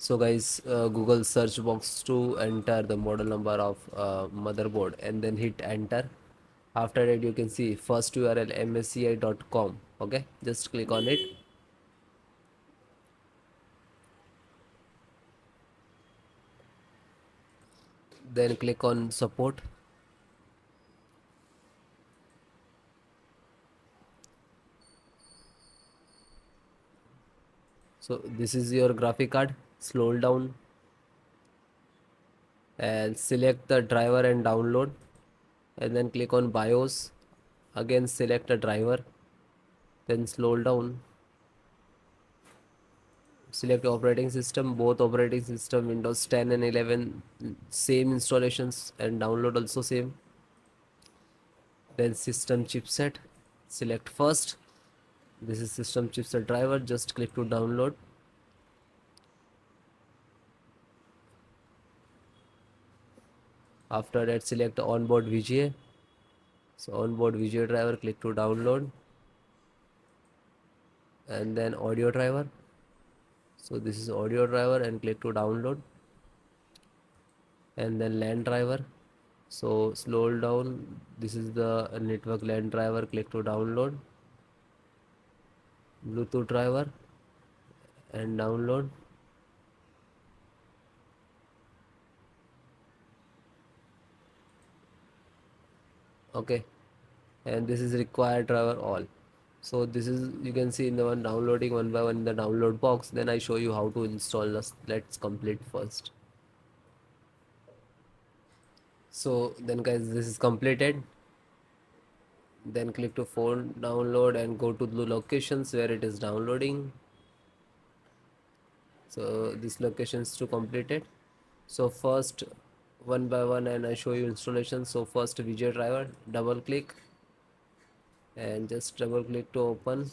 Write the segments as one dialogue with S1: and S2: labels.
S1: So guys, Google search box to enter the model number of motherboard and then hit enter. After that you can see first URL msci.com. Okay, just click on it. Then click on support. So this is your graphic card. Scroll down and select the driver and download, and then click on BIOS. Again select a driver, then scroll down, select operating system. Both operating system Windows 10 and 11 same installations, and download also same. Then system chipset, select first. This is system chipset driver, just click to download. After that select onboard VGA. So onboard VGA driver, click to download. And then audio driver, so this is audio driver, and click to download. And then LAN driver, so scroll down, this is the network LAN driver, click to download. Bluetooth driver and download. Okay, and this is required driver all. So this is, you can see in the one downloading one by one in the download box. Then I show you how to install this. Let's complete first. So then guys, this is completed. Then click to phone download and go to the locations where it is downloading. So this location is to complete it. So first, one by one, and I show you installation. So first VGA driver, double click and just double click to open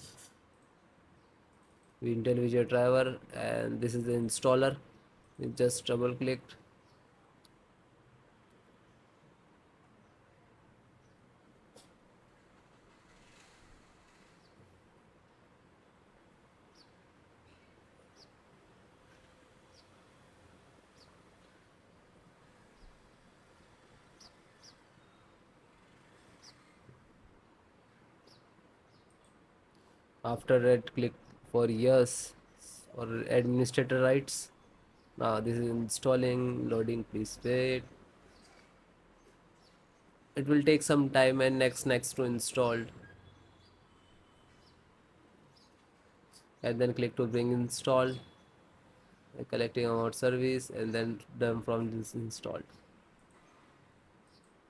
S1: Intel VGA driver, and this is the installer. You just double clicked. After that click for yes or administrator rights. Now this is installing, loading, please wait. It will take some time, and next to install, and then click to bring install, collecting about service, and then done from this installed.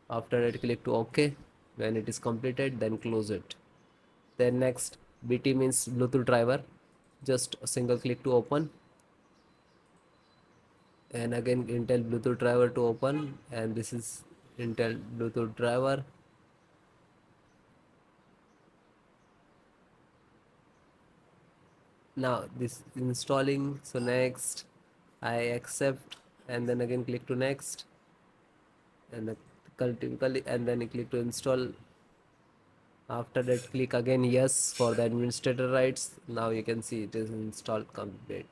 S1: After that click to OK. When it is completed, then close it. Then next, BT means Bluetooth driver, just a single click to open, and again Intel Bluetooth driver to open, and this is Intel Bluetooth driver. Now this installing, so next I accept, and then again click to next, and then click to install. After that click again yes for the administrator rights. Now you can see it is installed complete.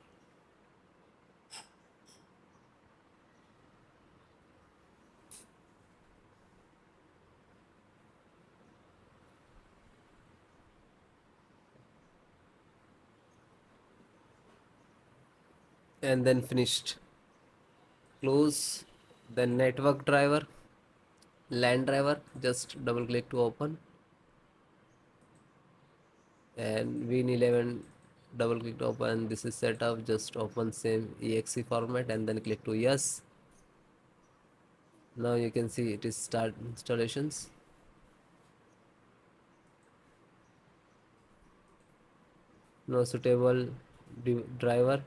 S1: And then finished. Close. Then network driver, LAN driver, just double click to open, and Win11, double click to open. This is setup, just open same exe format, and then click to yes. Now you can see it is start installations. No suitable driver.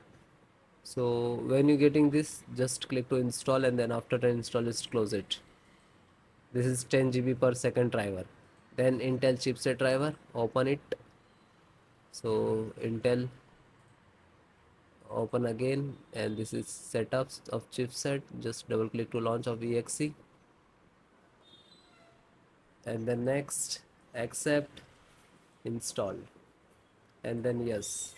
S1: So when you getting this, just click to install, and then after the install, just close it. This is 10 GB per second driver. Then Intel chipset driver, open it. So Intel, open again, and this is setups of chipset. Just double click to launch of exe, and then next, accept, install, and then yes.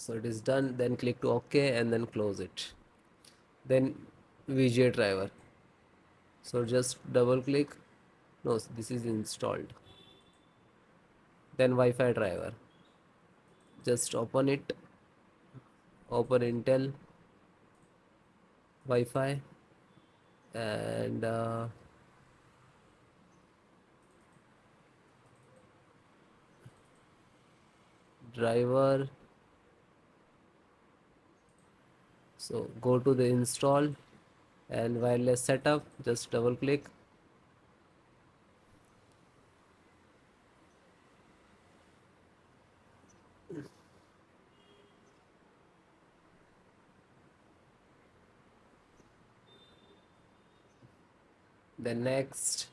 S1: So it is done, then click to OK and then close it. Then VGA driver, so just double click. No, this is installed. Then Wi-Fi driver, just open it, open Intel Wi-Fi, and driver. So go to the install and wireless setup, just double click. Then next,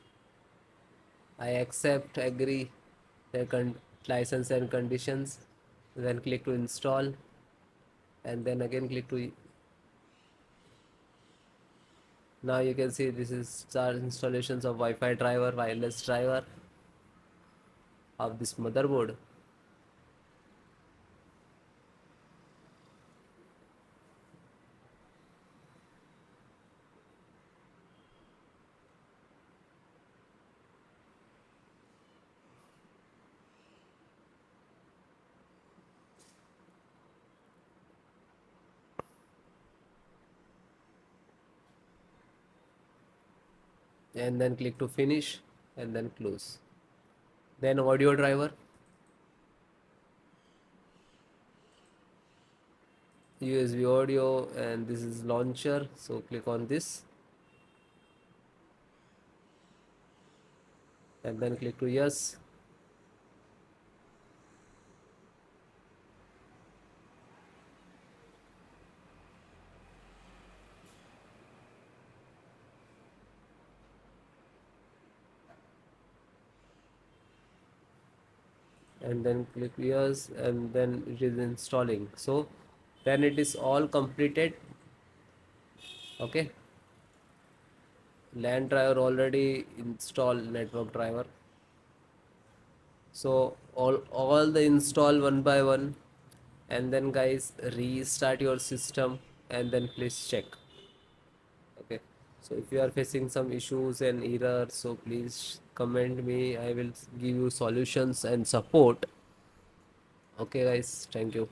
S1: I accept, agree the license and conditions. Then click to install, and then again click to. Now you can see this is our installations of Wi-Fi driver, wireless driver of this motherboard. And then click to finish and then close. Then audio driver, USB audio, and this is launcher, so click on this and then click to yes. And then click yes, and then it is installing. So then it is all completed. Okay, LAN driver already installed, network driver. So all the install one by one, and then guys restart your system and then please check. Okay, so if you are facing some issues and errors, so please comment me, I will give you solutions and support. Okay guys, thank you.